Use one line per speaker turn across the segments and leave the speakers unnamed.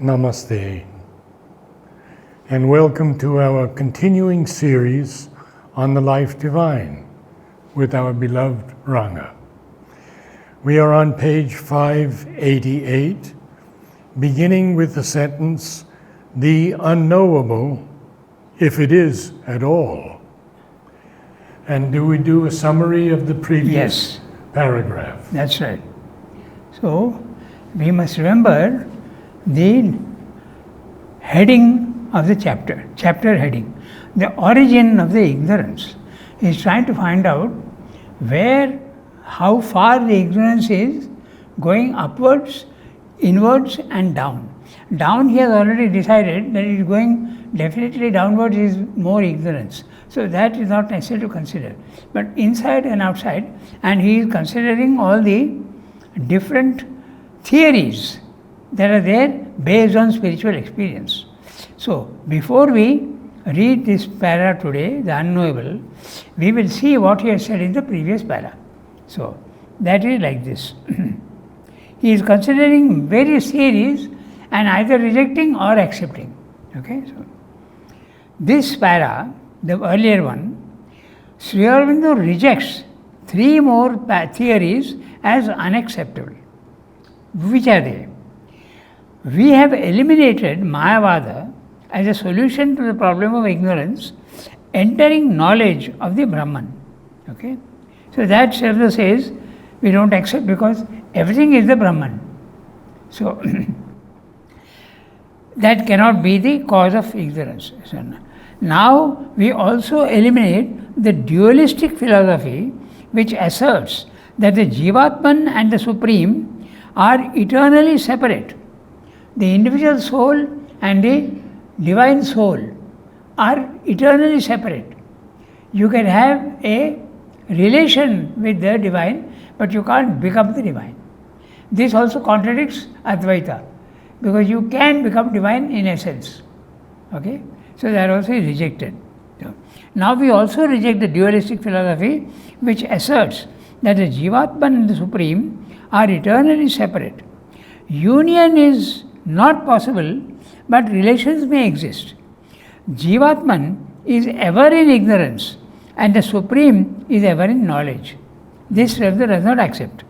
Namaste, and welcome to our continuing series on the life divine with our beloved Ranga. We are on page 588, beginning with the sentence, "the unknowable, if it is at all." And do we do a summary of the previous paragraph?
That's right. So, we must remember the heading of the chapter heading, the origin of the ignorance. Is trying to find out how far the ignorance is going upwards, inwards and down. Down he has already decided that it is going definitely downwards is more ignorance. So that is not necessary to consider. But inside and outside, and he is considering all the different theories that are there based on spiritual experience. So, before we read this para today, the unknowable, we will see what he has said in the previous para. So, that is like this. He is considering various theories and either rejecting or accepting. Okay, so this para, the earlier one, Sri Aurobindo rejects three more theories as unacceptable. Which are they? We have eliminated Mayavada as a solution to the problem of ignorance, entering knowledge of the Brahman. Okay? So that Sri Aurobindo says we don't accept because everything is the Brahman. So that cannot be the cause of ignorance. So now we also eliminate the dualistic philosophy which asserts that the Jivatman and the Supreme are eternally separate. The individual soul and the divine soul are eternally separate. You can have a relation with the divine, but you can't become the divine. This also contradicts Advaita, because you can become divine in essence. Okay? So that also is rejected. So, now we also reject the dualistic philosophy which asserts that the Jivatman and the Supreme are eternally separate. Union is not possible, but relations may exist. Jivatman is ever in ignorance and the Supreme is ever in knowledge. This Sri Aurobindo does not accept.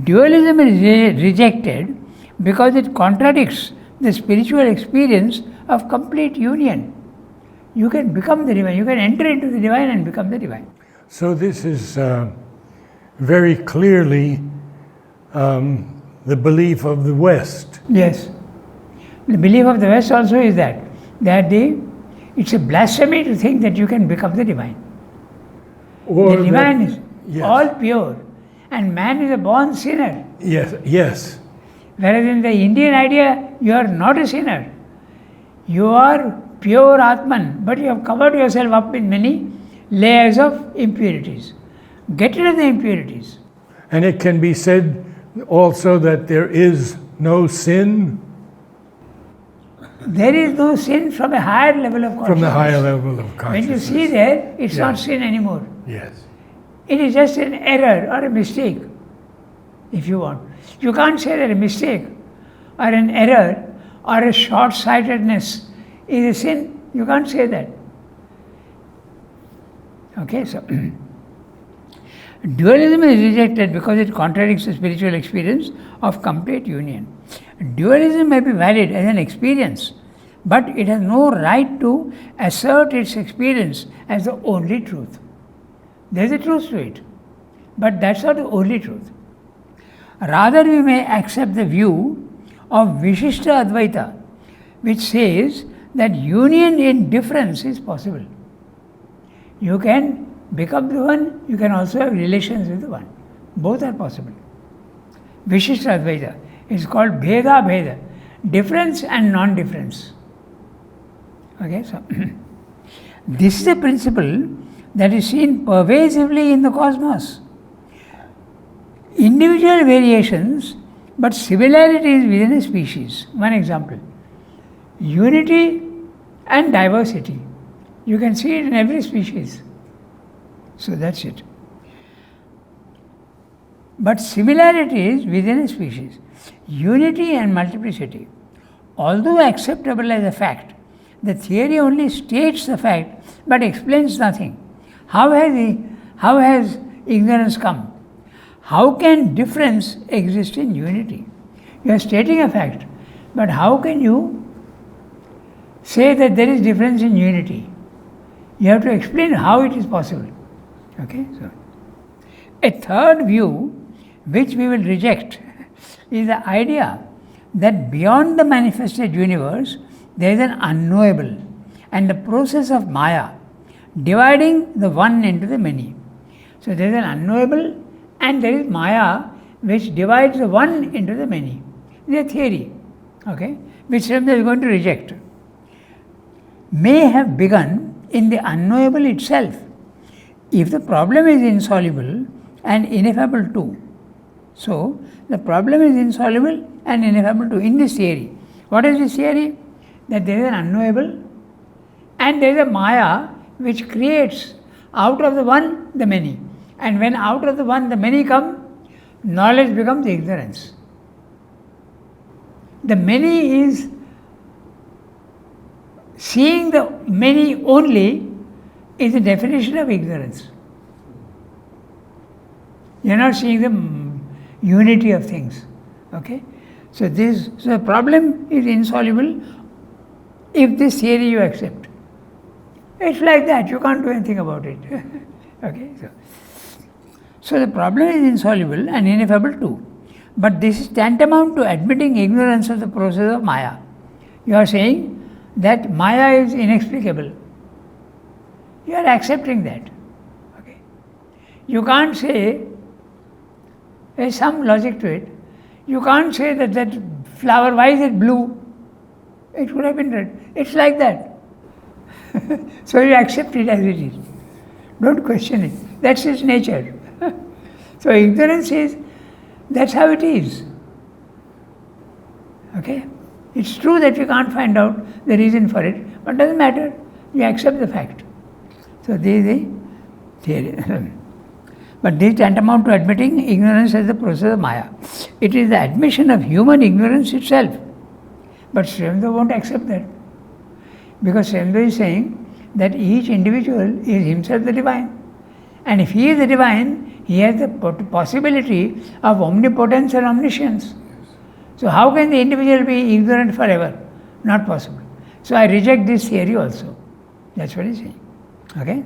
Dualism is rejected because it contradicts the spiritual experience of complete union. You can become the divine, you can enter into the divine and become the divine.
So this is very clearly the belief of the West.
Yes. The belief of the West also is that it's a blasphemy to think that you can become the divine.
Or
the divine is all pure and man is a born sinner.
Yes.
Whereas in the Indian idea, you are not a sinner. You are pure Atman, but you have covered yourself up in many layers of impurities. Get rid of the impurities.
And it can be said also that there is no sin.
There is no sin from a higher level of consciousness.
From the higher level of consciousness.
When you see there, it's not sin anymore.
Yes.
It is just an error or a mistake, if you want. You can't say that a mistake or an error or a short-sightedness is a sin. You can't say that. Okay, so dualism is rejected because it contradicts the spiritual experience of complete union. Dualism may be valid as an experience, but it has no right to assert its experience as the only truth. There is a truth to it, but that's not the only truth. Rather, we may accept the view of Vishishta Advaita, which says that union in difference is possible. You can become the one, you can also have relations with the one. Both are possible. Vishishta Advaita is called Bheda Bheda, difference and non-difference. Okay, so this is a principle that is seen pervasively in the cosmos. Individual variations, but similarities within a species. One example, unity and diversity. You can see it in every species. So that's it. But similarities within a species, unity and multiplicity. although acceptable as a fact, the theory only states the fact but explains nothing. How has ignorance come? How can difference exist in unity? You are stating a fact, but how can you say that there is difference in unity? You have to explain how it is possible. Okay? So, a third view which we will reject is the idea that beyond the manifested universe there is an unknowable and the process of Maya dividing the one into the many. So there is an unknowable and there is Maya which divides the one into the many. This is a theory, okay, which Srimad is going to reject. May have begun in the unknowable itself, if the problem is insoluble and ineffable too. So the problem is insoluble and ineffable too in this theory. What is this theory? That there is an unknowable and there is a Maya which creates out of the one the many. And when out of the one the many come, knowledge becomes ignorance. The many is seeing the many only is the definition of ignorance. You are not seeing the unity of things. Okay? So the problem is insoluble if this theory you accept. It's like that, you can't do anything about it. Okay? So the problem is insoluble and ineffable too. But this is tantamount to admitting ignorance of the process of Maya. You are saying that Maya is inexplicable. You are accepting that. Okay? You can't say, there's some logic to it, you can't say that flower, why is it blue? It would have been red. It's like that. So you accept it as it is. Don't question it. That's its nature. So ignorance is, that's how it is. Okay? It's true that you can't find out the reason for it, but it doesn't matter. You accept the fact. So this is the theory. But this is tantamount to admitting ignorance as the process of Maya. It is the admission of human ignorance itself. But Srimad won't accept that. Because Srimad is saying that each individual is himself the divine. And if he is the divine, he has the possibility of omnipotence and omniscience. So how can the individual be ignorant forever? Not possible. So I reject this theory also. That's what he's saying. Okay?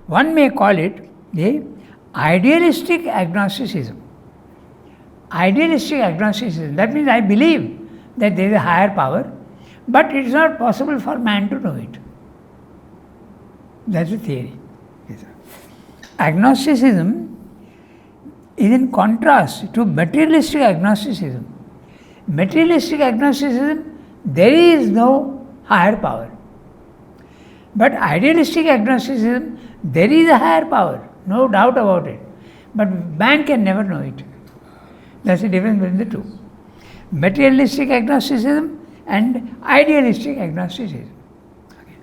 One may call it the idealistic agnosticism. Idealistic agnosticism, that means I believe that there is a higher power, but it is not possible for man to know it. That's the theory. Agnosticism is in contrast to materialistic agnosticism. Materialistic agnosticism, there is no higher power. But idealistic agnosticism, there is a higher power, no doubt about it. But man can never know it. That's the difference between the two. Materialistic agnosticism and idealistic agnosticism. Okay.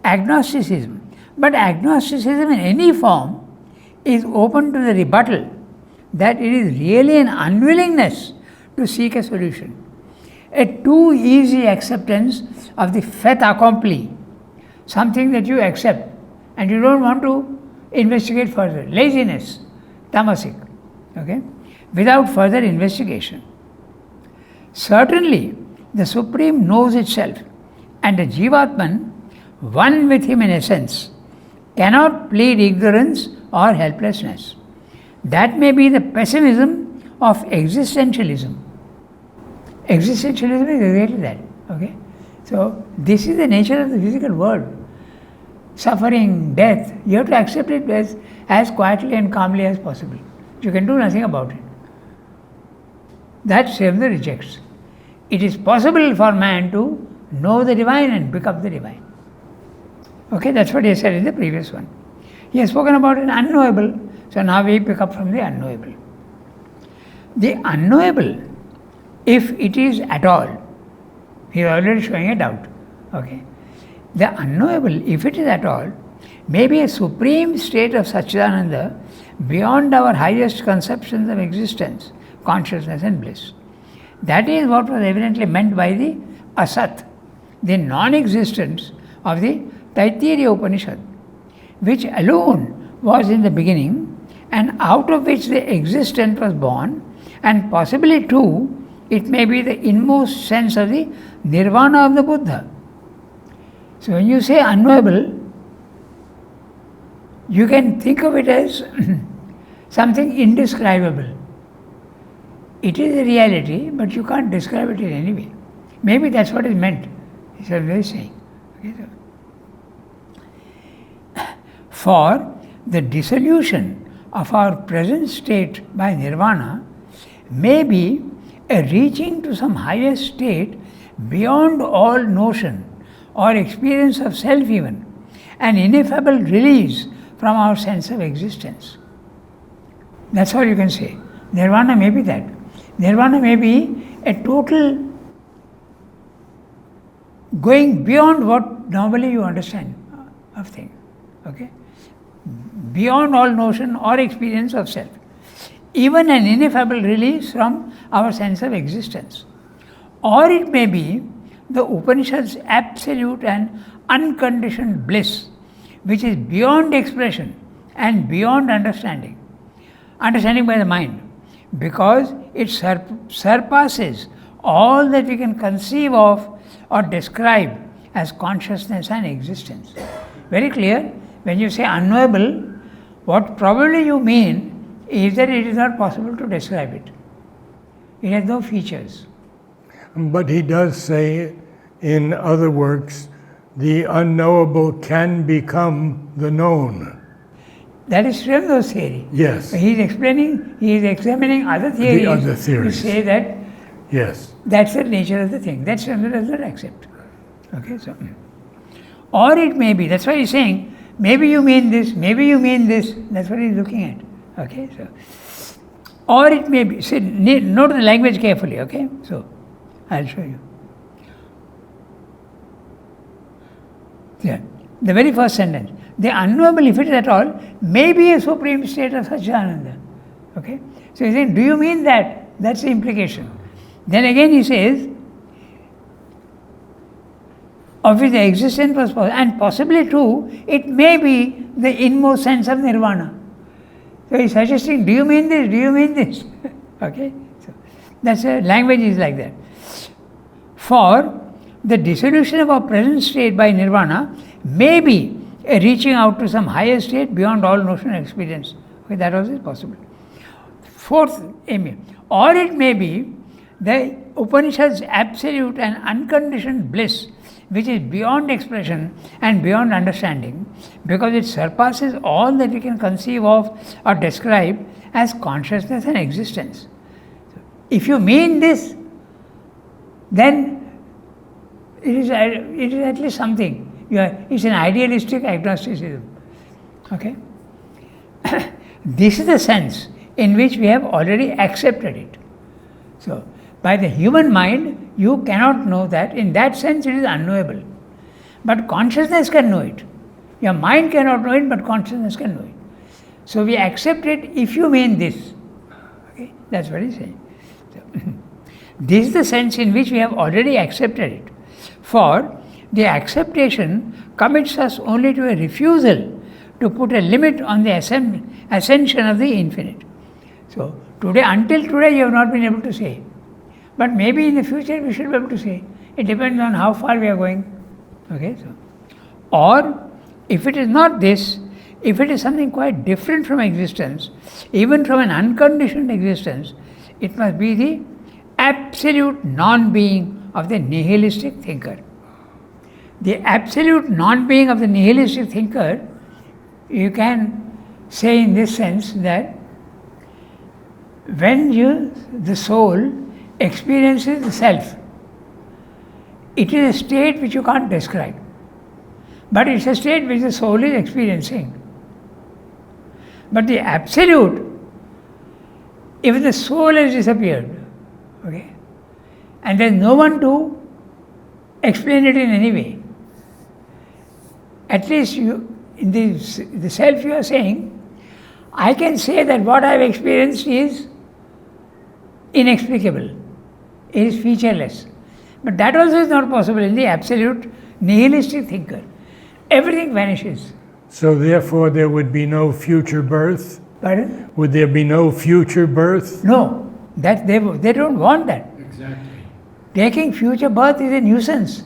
Agnosticism. But agnosticism in any form is open to the rebuttal that it is really an unwillingness to seek a solution. A too easy acceptance of the fait accompli, something that you accept and you don't want to investigate further. Laziness, tamasic, okay, without further investigation. Certainly, the Supreme knows itself, and the Jivatman, one with him in essence, cannot plead ignorance or helplessness. That may be the pessimism of existentialism. Existentialism is exactly that. Okay? So, this is the nature of the physical world. Suffering, death, you have to accept it as quietly and calmly as possible. You can do nothing about it. That Srimad rejects. It is possible for man to know the divine and become the divine. Okay, that's what he said in the previous one. He has spoken about an unknowable, so now we pick up from the unknowable. The unknowable, if it is at all, he is already showing a doubt. Okay. The unknowable, if it is at all, may be a supreme state of Satchidananda beyond our highest conceptions of existence, consciousness and bliss. That is what was evidently meant by the asat, the non-existence of the Taittiriya Upanishad, which alone was in the beginning and out of which the existent was born, and possibly too it may be the inmost sense of the nirvana of the Buddha. So when you say unknowable, you can think of it as something indescribable. It is a reality, but you can't describe it in any way. Maybe that's what is meant, is what they are saying. Okay, so. For the dissolution of our present state by nirvana may be a reaching to some higher state beyond all notion or experience of self even, an ineffable release from our sense of existence. That's all you can say. Nirvana may be that. Nirvana may be a total going beyond what normally you understand of things. Okay? Beyond all notion or experience of self. Even an ineffable release from our sense of existence. Or it may be the Upanishad's absolute and unconditioned bliss, which is beyond expression and beyond understanding by the mind, because it surpasses all that we can conceive of or describe as consciousness and existence. Very clear. When you say unknowable, what probably you mean is that it is not possible to describe it. It has no features.
But he does say in other works, the unknowable can become the known.
That is Srim's theory.
Yes.
He is examining other theories.
The other theories.
To say that
yes,
that's the nature of the thing. That Sri does not accept. Okay, so. Or it may be, that's why he's saying, maybe you mean this, maybe you mean this. That's what he's looking at. Okay, so. Or it may be, see, note the language carefully, okay? So, I'll show you. Yeah. The very first sentence. The unknowable, if it is at all, may be a supreme state of Satchidananda. Okay? So he's saying, do you mean that? That's the implication. Then again he says, of which the existence was possible, and possibly too, it may be the inmost sense of nirvana. So he's suggesting, do you mean this? Do you mean this? Okay? So that's language is like that. For the dissolution of our present state by nirvana may be a reaching out to some higher state beyond all notion and experience. Okay, that also is possible. Fourth aim, or it may be the Upanishad's absolute and unconditioned bliss, which is beyond expression and beyond understanding, because it surpasses all that we can conceive of or describe as consciousness and existence. If you mean this, then it is at least something. It's an idealistic agnosticism. Okay? This is the sense in which we have already accepted it. So, by the human mind, you cannot know that. In that sense, it is unknowable. But consciousness can know it. Your mind cannot know it, but consciousness can know it. So, we accept it if you mean this. Okay? That's what he's saying. So, this is the sense in which we have already accepted it. For the acceptation commits us only to a refusal to put a limit on the ascension of the infinite. So, until today, you have not been able to say. But maybe in the future, we should be able to say. It depends on how far we are going. Okay, so. Or, if it is not this, if it is something quite different from existence, even from an unconditioned existence, it must be the absolute non-being of the nihilistic thinker. The absolute non-being of the nihilistic thinker, you can say in this sense that when the soul experiences the self, it is a state which you can't describe. But it's a state which the soul is experiencing. But the absolute, if the soul has disappeared, okay, and there's no one to explain it in any way, at least in the self you are saying, I can say that what I have experienced is inexplicable. is featureless. But that also is not possible in the absolute nihilistic thinker. Everything vanishes.
So therefore there would be no future birth?
Pardon?
Would there be no future birth?
No, that they don't want that.
Exactly.
Taking future birth is a nuisance,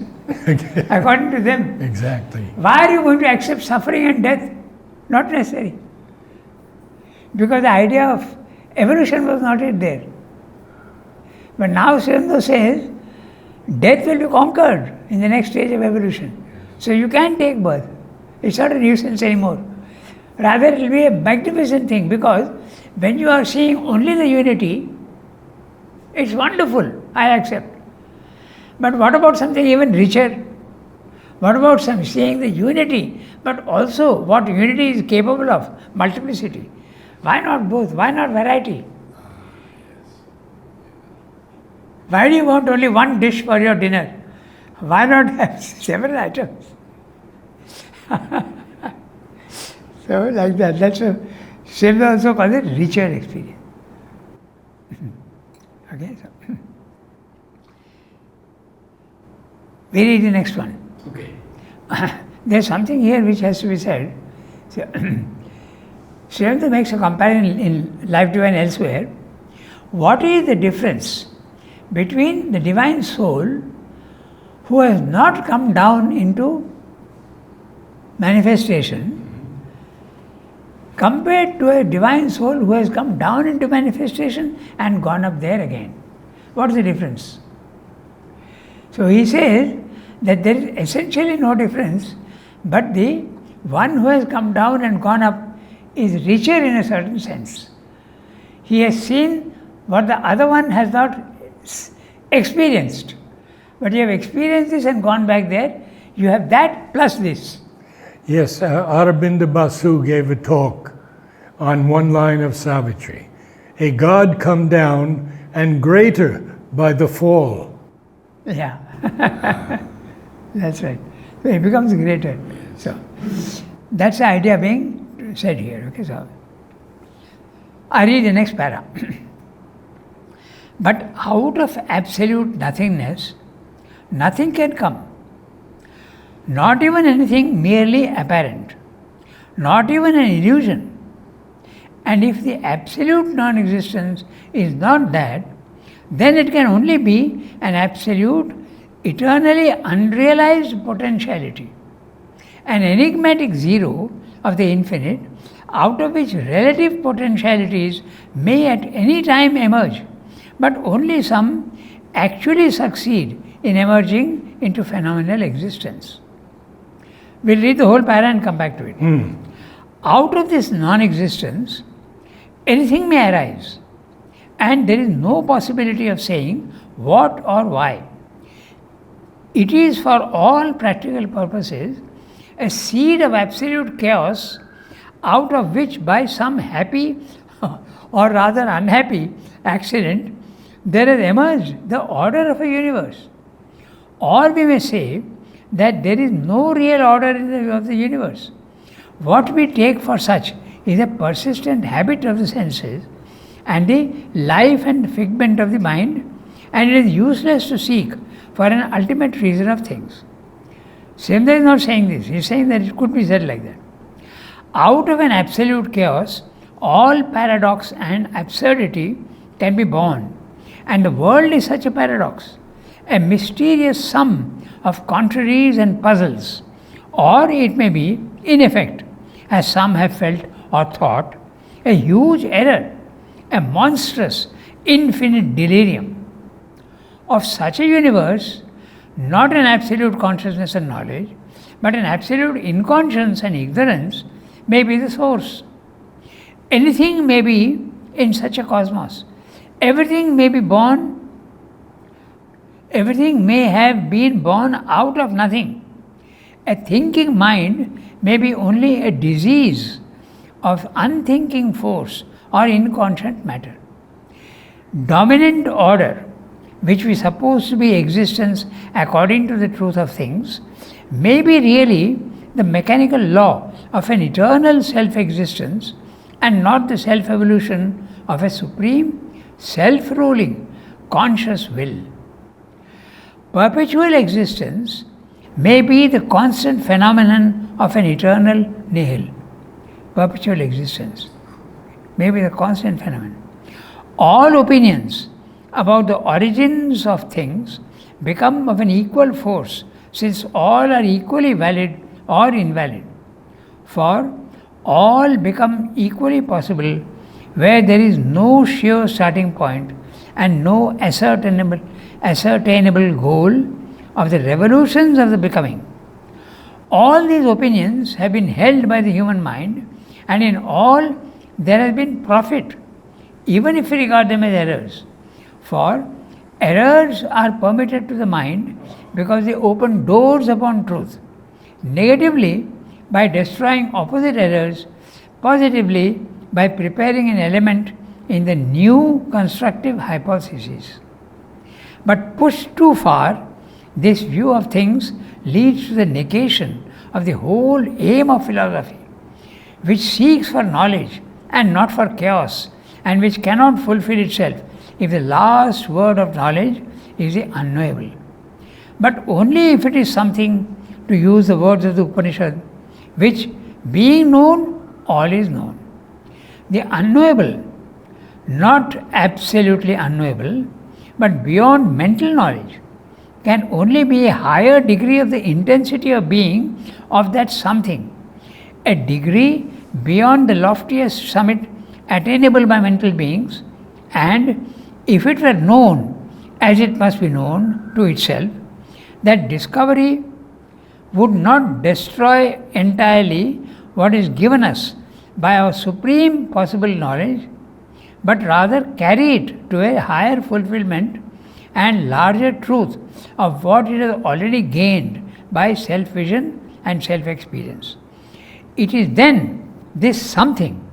according to them.
Exactly.
Why are you going to accept suffering and death? Not necessary. Because the idea of evolution was not yet there. But now Srivendra says, death will be conquered in the next stage of evolution. So you can take birth. It's not a nuisance anymore. Rather, it will be a magnificent thing, because when you are seeing only the unity, it's wonderful, I accept. But what about something even richer? What about seeing the unity, but also what unity is capable of? Multiplicity. Why not both? Why not variety? Why do you want only one dish for your dinner? Why not have several items? So like that. That's a Srivendra also calls it richer experience. Okay, so we read the next one.
Okay.
There's something here which has to be said. So, Srivendra makes a comparison in Life Divine elsewhere. What is the difference between the divine soul who has not come down into manifestation compared to a divine soul who has come down into manifestation and gone up there again? What's the difference? So he says that there is essentially no difference, but the one who has come down and gone up is richer in a certain sense. He has seen what the other one has not experienced. But you have experienced this and gone back there, you have that plus this.
Yes, Aurobindo Basu gave a talk on one line of Savitri. A God come down and greater by the fall.
Yeah, that's right. So it becomes greater. So that's the idea being said here. Okay, so I read the next para. But out of absolute nothingness, nothing can come. Not even anything merely apparent, not even an illusion. And if the absolute non-existence is not that, then it can only be an absolute, eternally unrealized potentiality, an enigmatic zero of the infinite, out of which relative potentialities may at any time emerge, but only some actually succeed in emerging into phenomenal existence. We'll read the whole para and come back to it. Out of this non-existence, anything may arise, and there is no possibility of saying what or why. It is for all practical purposes a seed of absolute chaos, out of which by some happy or rather unhappy accident there has emerged the order of a universe. Or we may say that there is no real order of the universe. What we take for such is a persistent habit of the senses and the life and figment of the mind, and it is useless to seek for an ultimate reason of things. Srivendra is not saying this, he is saying that it could be said like that. Out of an absolute chaos, all paradox and absurdity can be born, and the world is such a paradox, a mysterious sum of contraries and puzzles, or it may be, in effect, as some have felt or thought, a huge error, a monstrous, infinite delirium. Of such a universe, not an absolute consciousness and knowledge, but an absolute inconscience and ignorance may be the source. Anything may be in such a cosmos. Everything may be born, everything may have been born out of nothing. A thinking mind may be only a disease of unthinking force or inconscient matter. Dominant order, which we suppose to be existence according to the truth of things, may be really the mechanical law of an eternal self-existence and not the self-evolution of a supreme, self-ruling, conscious will. perpetual existence may be the constant phenomenon of an eternal nihil. Perpetual existence may be the constant phenomenon. All opinions about the origins of things become of an equal force, since all are equally valid or invalid. For all become equally possible where there is no sure starting point and no ascertainable goal of the revolutions of the becoming. All these opinions have been held by the human mind, and in all there has been profit, even if we regard them as errors. For errors are permitted to the mind because they open doors upon truth. Negatively, by destroying opposite errors; positively, by preparing an element in the new constructive hypothesis. But pushed too far, this view of things leads to the negation of the whole aim of philosophy, which seeks for knowledge and not for chaos, and which cannot fulfill itself if the last word of knowledge is the unknowable. But only if it is something, to use the words of the Upanishad, which, being known, all is known. The unknowable, not absolutely unknowable, but beyond mental knowledge, can only be a higher degree of the intensity of being of that something, a degree beyond the loftiest summit attainable by mental beings, and if it were known as it must be known to itself, that discovery would not destroy entirely what is given us by our supreme possible knowledge, but rather carry it to a higher fulfillment and larger truth of what it has already gained by self-vision and self-experience. It is then this something,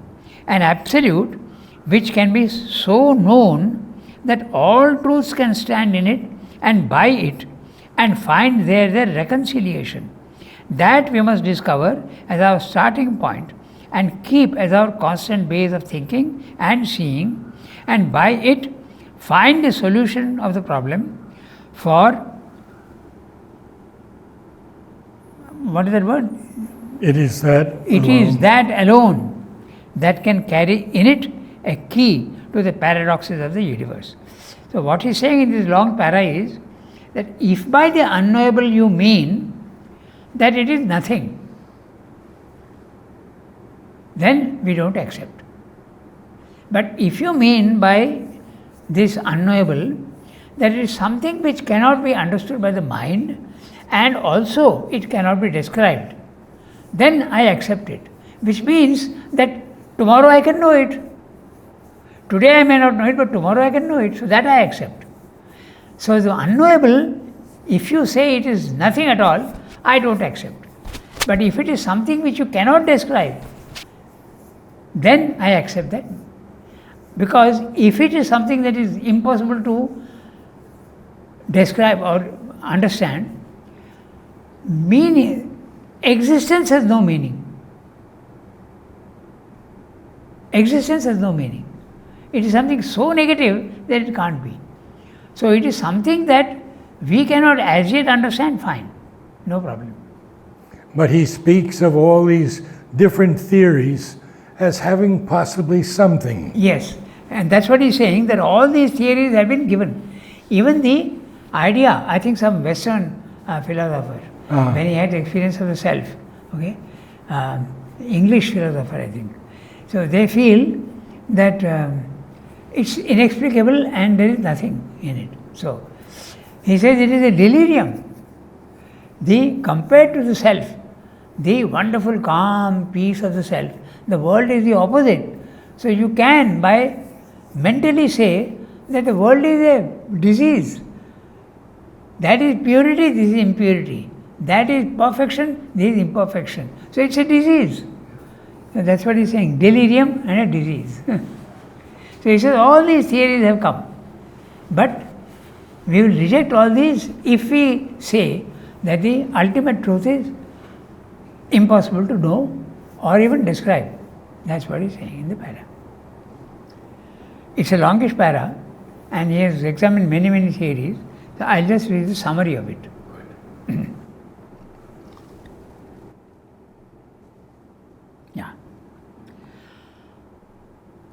an absolute, which can be so known that all truths can stand in it and by it and find there their reconciliation. That we must discover as our starting point and keep as our constant base of thinking and seeing, and by it find the solution of the problem. For what is that word?
It is that
It
alone.
is that alone that can carry in it a key to the paradoxes of the universe. So what he's saying in this long para is that if by the unknowable you mean that it is nothing, then we don't accept. But if you mean by this unknowable that it is something which cannot be understood by the mind and also it cannot be described, then I accept it. Which means that tomorrow I can know it. Today I may not know it, but tomorrow I can know it. So that I accept. So the unknowable, if you say it is nothing at all, I don't accept. But if it is something which you cannot describe, then I accept that. Because if it is something that is impossible to describe or understand, meaning, existence has no meaning. Existence has no meaning. It is something so negative that it can't be. So it is something that we cannot as yet understand, fine, no problem.
But he speaks of all these different theories as having possibly something.
Yes, and that's what he's saying, that all these theories have been given. Even the idea, I think some Western philosopher, when he had the experience of the self, okay, English philosopher, I think. So they feel that it's inexplicable and there is nothing in it. So he says it is a delirium. Compared to the self, the wonderful calm peace of the self, the world is the opposite. So you can by mentally say that the world is a disease. That is purity, this is impurity. That is perfection, this is imperfection. So it's a disease. So that's what he's saying, delirium and a disease. So he says all these theories have come. But we will reject all these if we say that the ultimate truth is impossible to know or even describe. That's what he's saying in the para. It's a longish para and he has examined many, many theories. So I'll just read the summary of it. Yeah.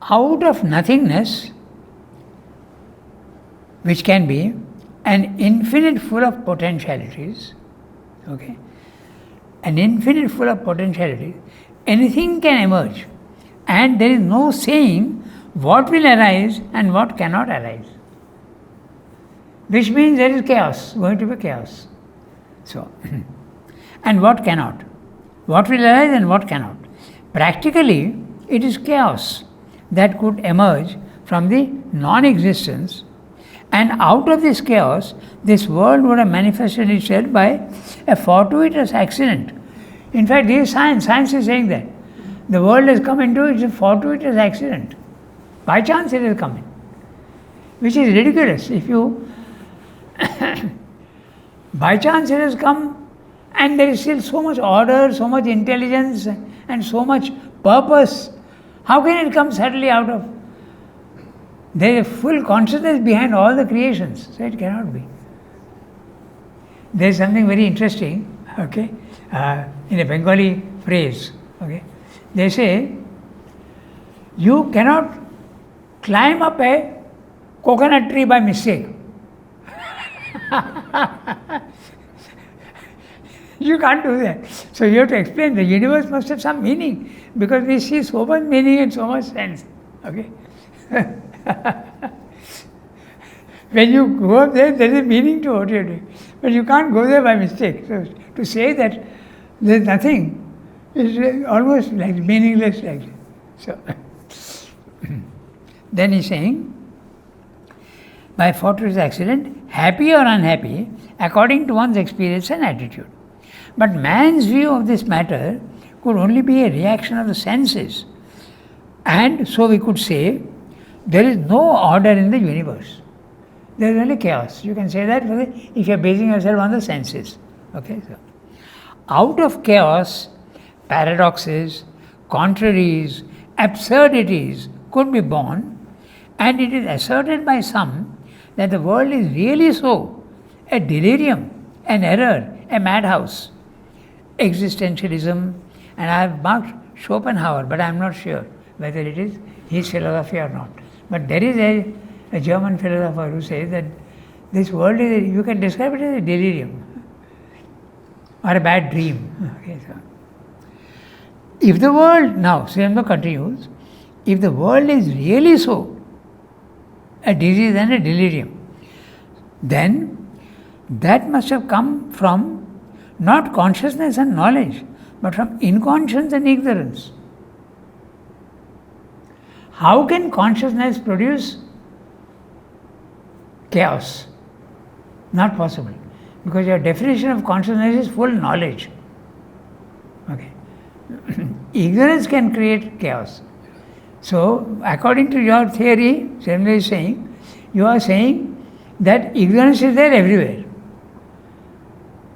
Out of nothingness, which can be an infinite full of potentialities, okay, an infinite full of potentialities, anything can emerge, and there is no saying what will arise and what cannot arise. Which means there is chaos, going to be chaos. So, and what cannot? What will arise and what cannot? Practically, it is chaos that could emerge from the non-existence, and out of this chaos, this world would have manifested itself by a fortuitous accident. In fact, this is science. Science is saying that the world has come into it, it's a fortuitous accident. By chance it has come in, which is ridiculous. If you by chance it has come, and there is still so much order, so much intelligence, and so much purpose. How can it come suddenly out of? There is a full consciousness behind all the creations, so it cannot be. There is something very interesting, okay, in a Bengali phrase, okay. They say, you cannot climb up a coconut tree by mistake. You can't do that. So you have to explain the universe must have some meaning, because we see so much meaning and so much sense. Okay? When you go up there, there is a meaning to what you are doing. But you can't go there by mistake. So to say that there is nothing is almost like meaningless. Like so. Then he's saying, by fortuitous accident, happy or unhappy, according to one's experience and attitude. But man's view of this matter could only be a reaction of the senses. And so we could say, there is no order in the universe. There is only chaos. You can say that if you are basing yourself on the senses. Okay? So, out of chaos, paradoxes, contraries, absurdities could be born, and it is asserted by some that the world is really so, a delirium, an error, a madhouse. Existentialism, and I have marked Schopenhauer, but I am not sure whether it is his philosophy or not. But there is a German philosopher who says that this world is, you can describe it as a delirium or a bad dream. Okay, so. If the world, now Sriyamda continues, if the world is really so, a disease and a delirium, then that must have come from not consciousness and knowledge, but from inconscience and ignorance. How can consciousness produce chaos? Not possible, because your definition of consciousness is full knowledge. Okay. Ignorance can create chaos. So, according to your theory, Sriyamda is saying, you are saying that ignorance is there everywhere.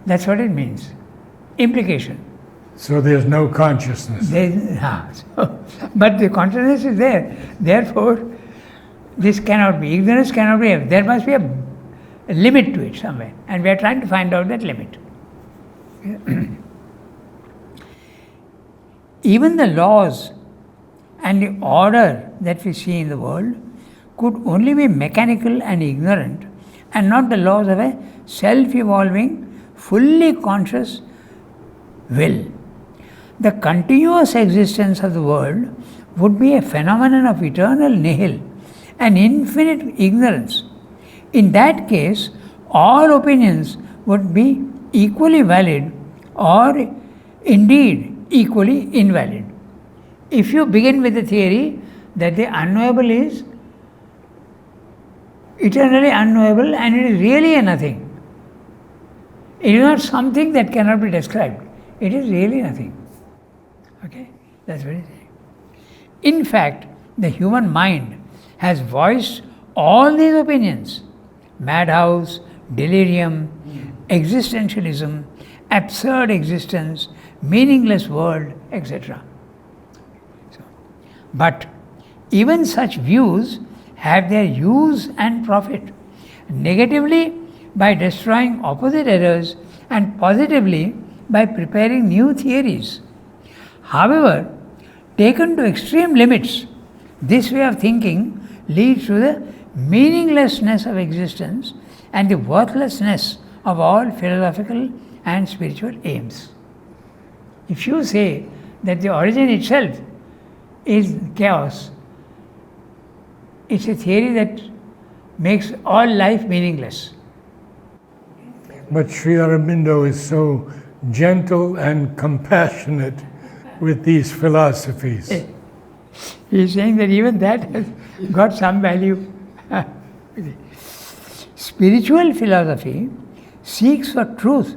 That's what it means. Implication.
So there's no consciousness.
But the consciousness is there. Therefore, this cannot be. Ignorance cannot be. There must be a limit to it somewhere. And we are trying to find out that limit. Even the laws and the order that we see in the world could only be mechanical and ignorant, and not the laws of a self-evolving, fully conscious will. The continuous existence of the world would be a phenomenon of eternal nihil and infinite ignorance. In that case, all opinions would be equally valid or indeed equally invalid. If you begin with the theory that the unknowable is eternally unknowable and it is really a nothing, it is not something that cannot be described. It is really nothing. Okay? That's what it is. In fact, the human mind has voiced all these opinions: madhouse, delirium, existentialism, absurd existence, meaningless world, etc. But even such views have their use and profit. Negatively, by destroying opposite errors and positively by preparing new theories. However, taken to extreme limits, this way of thinking leads to the meaninglessness of existence and the worthlessness of all philosophical and spiritual aims. If you say that the origin itself is chaos, it's a theory that makes all life meaningless.
But Sri Aurobindo is so gentle and compassionate with these philosophies.
He's saying that even that has got some value. Spiritual philosophy seeks for truth,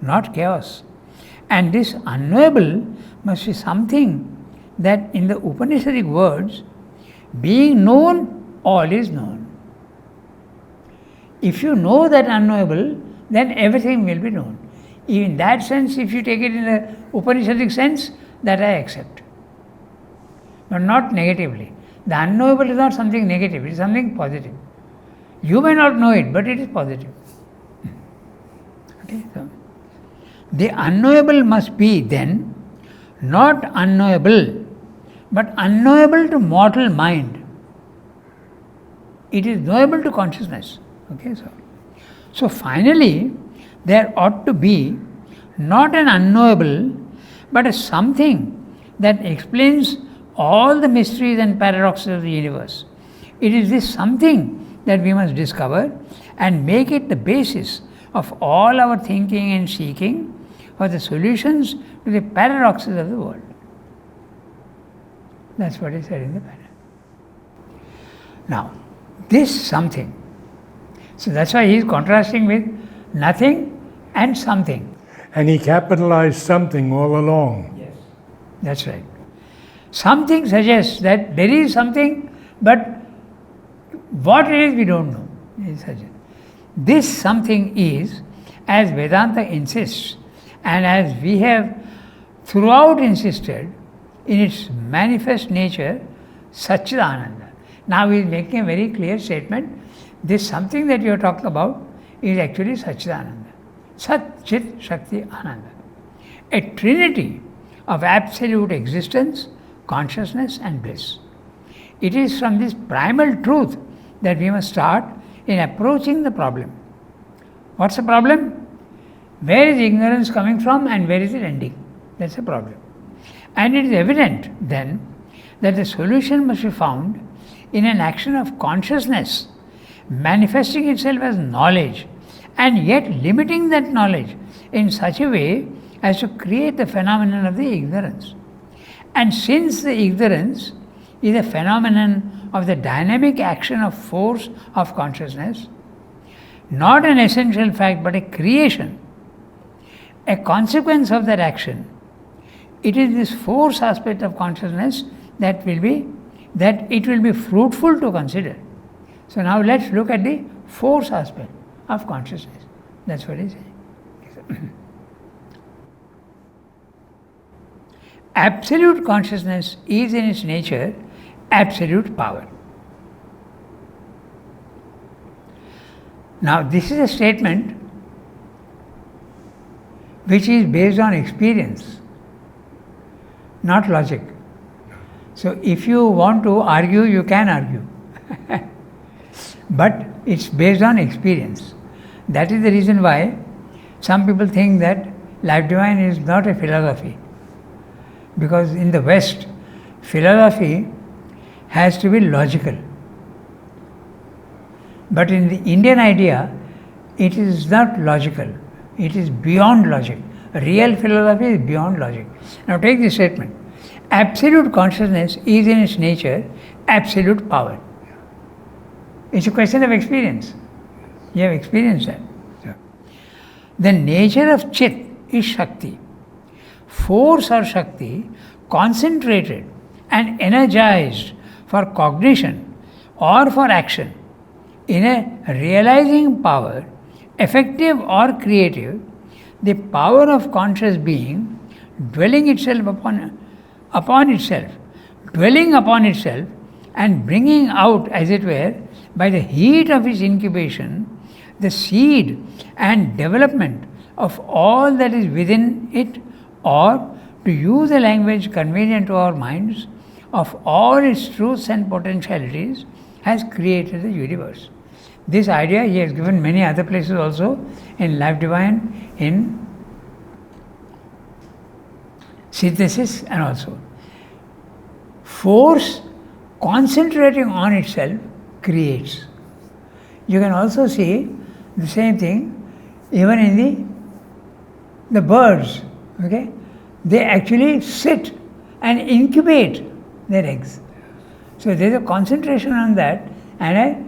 not chaos. And this unknowable must be something that, in the Upanishadic words, being known, all is known. If you know that unknowable, then everything will be known. In that sense, if you take it in the Upanishadic sense, that I accept. But not negatively. The unknowable is not something negative, it is something positive. You may not know it, but it is positive. Okay, so the unknowable must be then not unknowable, but unknowable to mortal mind. It is knowable to consciousness. Okay, so finally, there ought to be not an unknowable, but a something that explains all the mysteries and paradoxes of the universe. It is this something that we must discover and make it the basis of all our thinking and seeking for the solutions to the paradoxes of the world. That's what he said in the paradox. Now, this something, so that's why he is contrasting with nothing and something.
And he capitalized something all along.
Yes, that's right. Something suggests that there is something, but what it is we don't know. This something is, as Vedanta insists, and as we have throughout insisted, in its manifest nature, Satchidananda. Now he is making a very clear statement. This something that you are talking about is actually Satchidananda. Sat, Chit, Shakti, Ananda. A trinity of absolute existence, consciousness and bliss. It is from this primal truth that we must start in approaching the problem. What's the problem? Where is ignorance coming from and where is it ending? That's the problem. And it is evident then that the solution must be found in an action of consciousness, manifesting itself as knowledge, and yet limiting that knowledge in such a way as to create the phenomenon of the ignorance. And since the ignorance is a phenomenon of the dynamic action of force of consciousness, not an essential fact but a creation, a consequence of that action, it is this force aspect of consciousness that it will be fruitful to consider. So now let's look at the force aspect of consciousness. That's what he's saying. Absolute consciousness is in its nature absolute power. Now this is a statement which is based on experience, not logic. So if you want to argue, you can argue. But it's based on experience. That is the reason why some people think that life divine is not a philosophy. Because in the West, philosophy has to be logical. But in the Indian idea, it is not logical. It is beyond logic. Real philosophy is beyond logic. Now take this statement. Absolute consciousness is in its nature absolute power. It's a question of experience. You have experienced that. So, the nature of Chit is Shakti. Force or Shakti concentrated and energized for cognition or for action in a realizing power, effective or creative, the power of conscious being dwelling upon itself and bringing out, as it were, by the heat of its incubation, the seed and development of all that is within it, or, to use a language convenient to our minds, of all its truths and potentialities, has created the universe. This idea he has given many other places also, in Life Divine, in Synthesis, and also. Force concentrating on itself creates. You can also see the same thing even in the birds. Okay? They actually sit and incubate their eggs. So there is a concentration on that, and a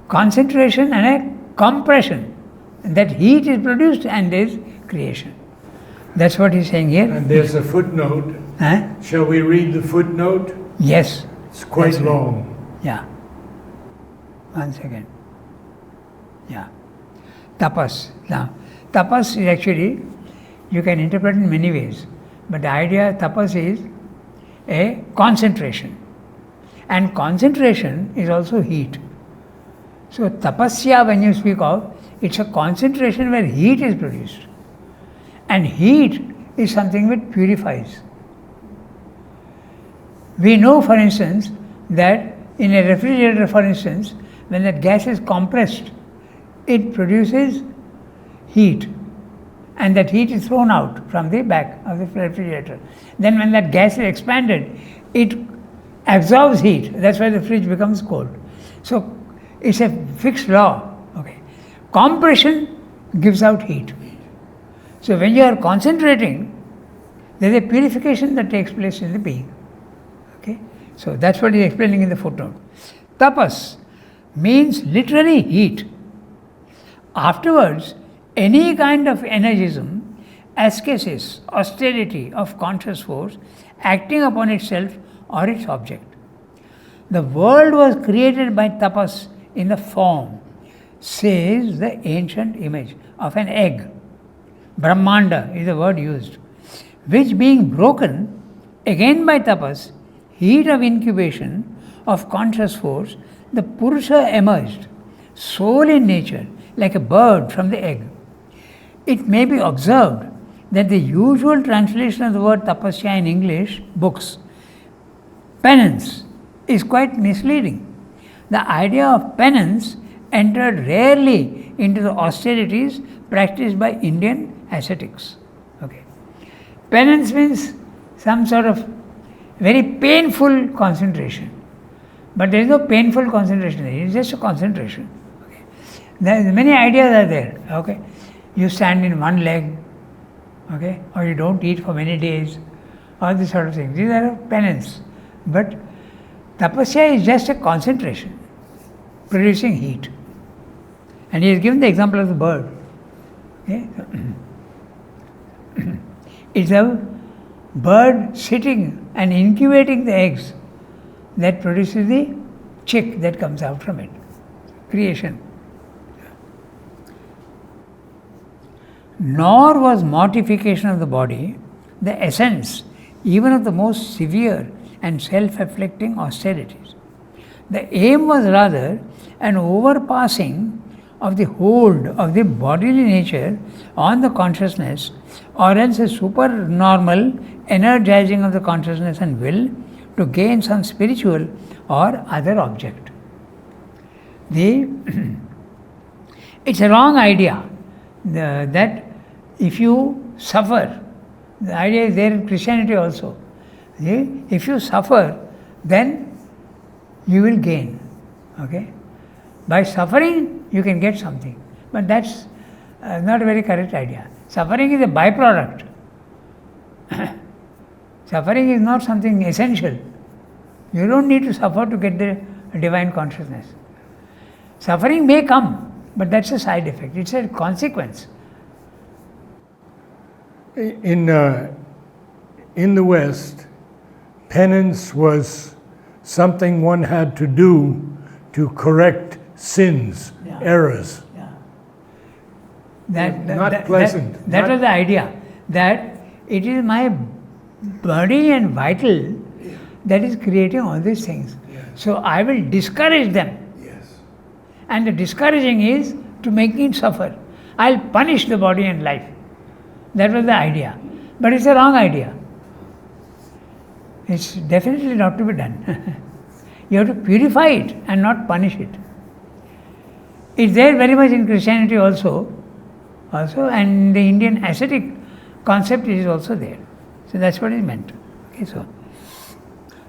concentration and a compression. That heat is produced and there is creation. That's what he's saying here.
And there's a footnote. Shall we read the footnote?
Yes.
It's quite long.
Yeah. 1 second. Yeah. Tapas. Now, tapas is actually, you can interpret in many ways. But the idea tapas is a concentration. And concentration is also heat. So tapasya, when you speak of, it's a concentration where heat is produced. And heat is something which purifies. We know, for instance, that in a refrigerator, for instance, when that gas is compressed, it produces heat. And that heat is thrown out from the back of the refrigerator. Then when that gas is expanded, it absorbs heat. That's why the fridge becomes cold. So it's a fixed law. Okay. Compression gives out heat. So when you are concentrating, there is a purification that takes place in the being. Okay. So that's what he is explaining in the footnote. Tapas means literally heat. Afterwards, any kind of energism, ascesis, austerity of conscious force acting upon itself or its object. The world was created by tapas in the form, says the ancient image, of an egg. Brahmanda is the word used, which being broken again by tapas, heat of incubation of conscious force, the Purusha emerged, soul in nature, like a bird from the egg. It may be observed that the usual translation of the word tapasya in English books, penance, is quite misleading. The idea of penance entered rarely into the austerities practiced by Indian ascetics. Okay. Penance means some sort of very painful concentration. But there is no painful concentration, it is just a concentration. Okay. There many ideas are there. Okay. You stand in one leg, okay, or you don't eat for many days, all these sort of things. These are penance. But tapasya is just a concentration, producing heat. And he has given the example of the bird. Okay. It's a bird sitting and incubating the eggs that produces the chick that comes out from it. Creation. Nor was mortification of the body the essence even of the most severe and self-afflicting austerities. The aim was rather an overpassing of the hold of the bodily nature on the consciousness, or else a supernormal energizing of the consciousness and will to gain some spiritual or other object. It's a wrong idea that if you suffer, the idea is there in Christianity also. If you suffer, then you will gain. Okay? By suffering, you can get something. But that's not a very correct idea. Suffering is a byproduct. Suffering is not something essential. You don't need to suffer to get the divine consciousness. Suffering may come, but that's a side effect. It's a consequence.
In the West, penance was something one had to do to correct sins, errors. Not pleasant.
That was the idea, that it is my body and vital that is creating all these things. So I will discourage them. And the discouraging is to making it suffer. I'll punish the body and life. That was the idea. But it's a wrong idea. It's definitely not to be done. You have to purify it and not punish it. It's there very much in Christianity also, and the Indian ascetic concept is also there. So that's what is meant. Okay, so.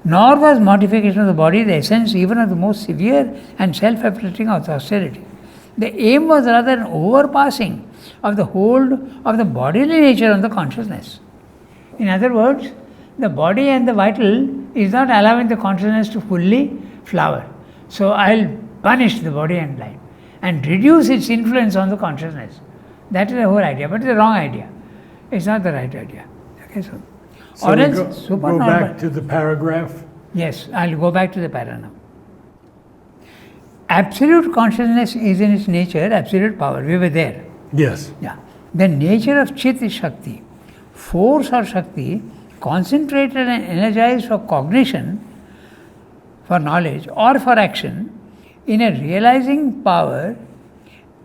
Nor was mortification of the body the essence even of the most severe and self-afflicting of austerity. The aim was rather an overpassing of the hold of the bodily nature on the consciousness. In other words, the body and the vital is not allowing the consciousness to fully flower. So I'll punish the body and life and reduce its influence on the consciousness. That is the whole idea, but it's the wrong idea. It's not the right idea. Okay, so
or else go back to the paragraph.
Yes, I'll go back to the paragraph. Absolute consciousness is in its nature absolute power. We were there.
Yes.
Yeah. The nature of Chit is Shakti. Force or Shakti concentrated and energized for cognition, for knowledge or for action in a realizing power,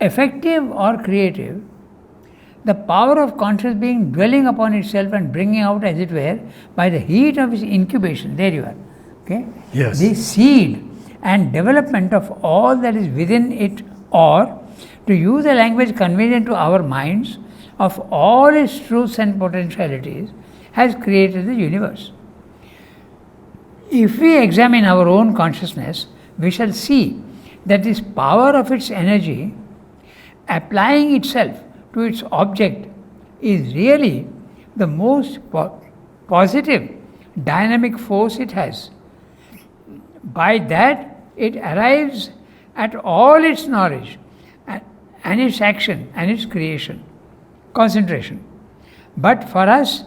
effective or creative, the power of conscious being dwelling upon itself and bringing out, as it were, by the heat of its incubation. There you are. Okay?
Yes.
The seed and development of all that is within it, or, to use a language convenient to our minds, of all its truths and potentialities, has created the universe. If we examine our own consciousness, we shall see that this power of its energy, applying itself to its object, is really the most positive dynamic force it has. By that it arrives at all its knowledge and its action and its creation, concentration. But for us,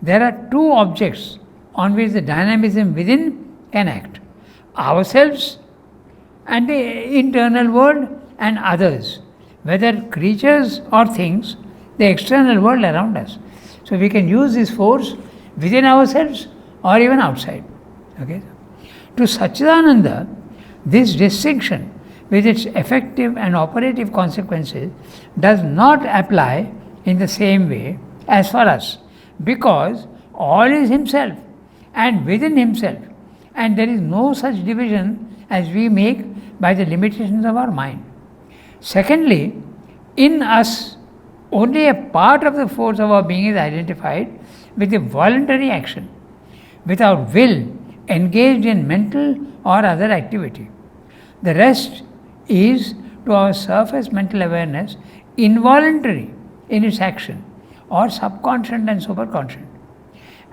there are two objects on which the dynamism within can act: ourselves and the internal world, and others, whether creatures or things, the external world around us. So we can use this force within ourselves or even outside. Okay? To Satchidananda, this distinction with its effective and operative consequences does not apply in the same way as for us, because all is himself and within himself, and there is no such division as we make by the limitations of our mind. Secondly, in us, only a part of the force of our being is identified with the voluntary action, with our will engaged in mental or other activity. The rest is, to our surface mental awareness, involuntary in its action, or subconscious and superconscious.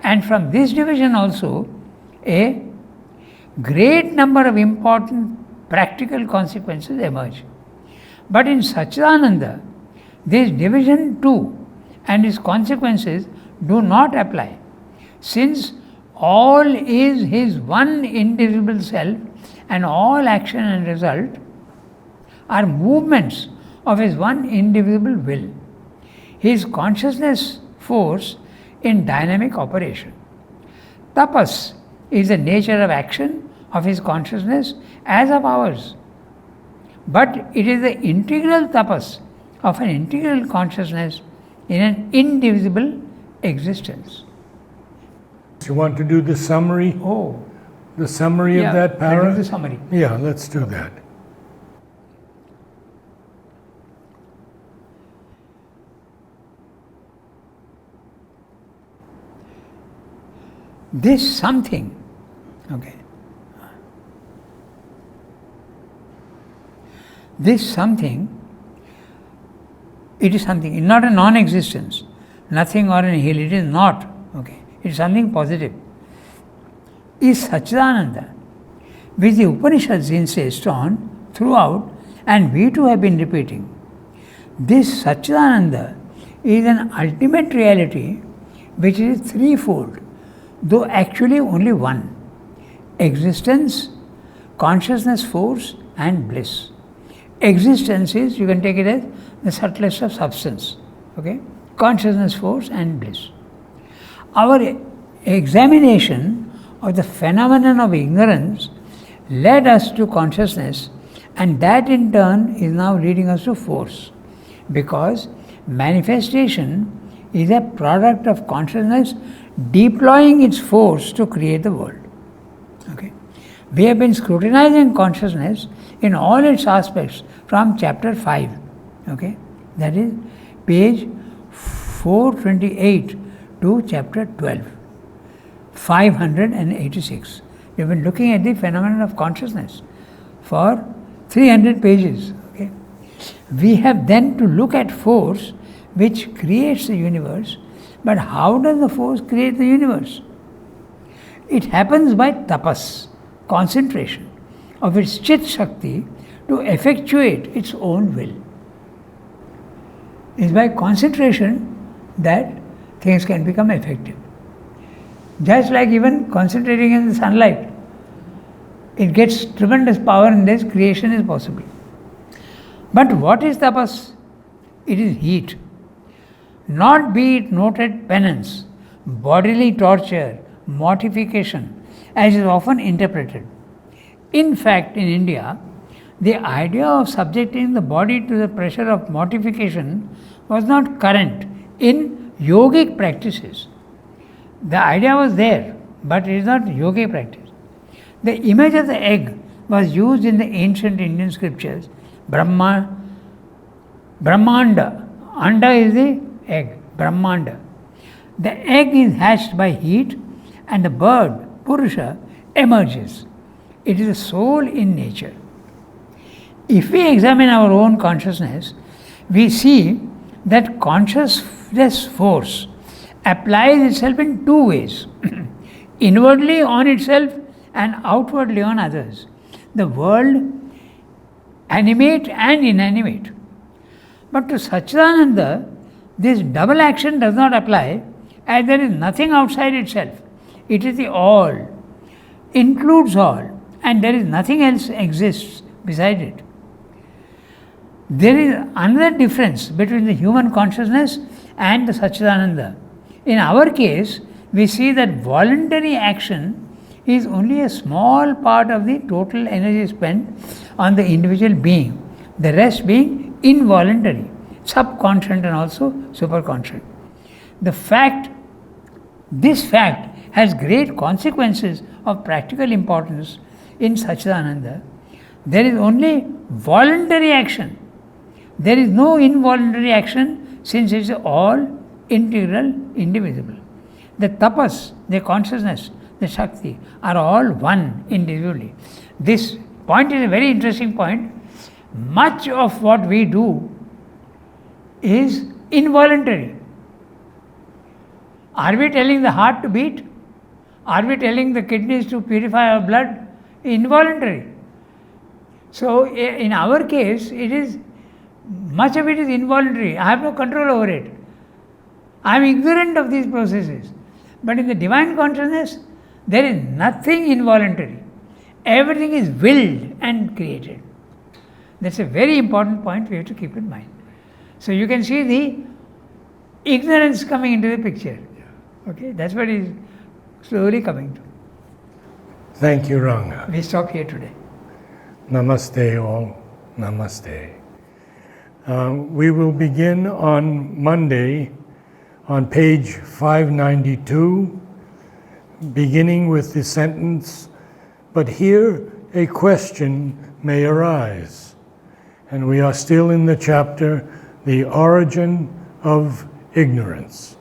And from this division also, a great number of important practical consequences emerge. But in Satchidananda, this division too and its consequences do not apply, since all is his one indivisible self, and all action and result are movements of his one indivisible will, his consciousness force in dynamic operation. Tapas is the nature of action of his consciousness as of ours, but it is the integral tapas of an integral consciousness in an indivisible existence.
You want to do the summary?
Oh.
The summary of that paragraph?
The summary.
Yeah, let's do that.
This something, okay. This something, it is something, it's not a non-existence, nothing or a nihil, it is not, okay. It is something positive. Is Satchidananda, which the Upanishads insist on throughout, and we too have been repeating. This Satchidananda is an ultimate reality which is threefold, though actually only one: existence, consciousness force, and bliss. Existence is, you can take it as the subtlest of substance, okay? Consciousness force and bliss. Our examination of the phenomenon of ignorance led us to consciousness And that in turn is now leading us to force, because manifestation is a product of consciousness deploying its force to create the world. Okay? We have been scrutinizing consciousness in all its aspects from chapter 5. Okay? That is page 428 to chapter 12. 586. We have been looking at the phenomenon of consciousness for 300 pages. Okay? We have then to look at force which creates the universe. But how does the force create the universe? It happens by tapas, concentration of its chit shakti to effectuate its own will. It is by concentration that things can become effective. Just like even concentrating in the sunlight, it gets tremendous power in this, creation is possible. But what is tapas? It is heat. Not be it noted penance, bodily torture, mortification, as is often interpreted. In fact, in India, the idea of subjecting the body to the pressure of mortification was not current in yogic practices. The idea was there, but it is not yogic practice. The image of the egg was used in the ancient Indian scriptures. Brahmanda. Anda is the egg, Brahmanda. The egg is hatched by heat and the bird, Purusha, emerges. It is a soul in nature. If we examine our own consciousness, we see that consciousness force applies itself in two ways inwardly on itself and outwardly on others. The world, animate and inanimate. But to Satchidananda, this double action does not apply, as there is nothing outside itself. It is the all, includes all, and there is nothing else exists beside it. There is another difference between the human consciousness and the Satchidananda. In our case, we see that voluntary action is only a small part of the total energy spent on the individual being, the rest being involuntary, subconscious and also superconscious. This fact has great consequences of practical importance in Satchidananda. There is only voluntary action. There is no involuntary action, since it is all integral, indivisible. The tapas, the consciousness, the shakti are all one individually. This point is a very interesting point. Much of what we do is involuntary. Are we telling the heart to beat? Are we telling the kidneys to purify our blood? Involuntary. So in our case, much of it is involuntary. I have no control over it. I am ignorant of these processes. But in the divine consciousness, there is nothing involuntary. Everything is willed and created. That's a very important point we have to keep in mind. So you can see the ignorance coming into the picture. Okay, that's what is slowly coming to.
Thank you, Ranga.
We stop here today.
Namaste all. Namaste. We will begin on Monday on page 592, beginning with the sentence, "But here a question may arise." And we are still in the chapter, The Origin of Ignorance.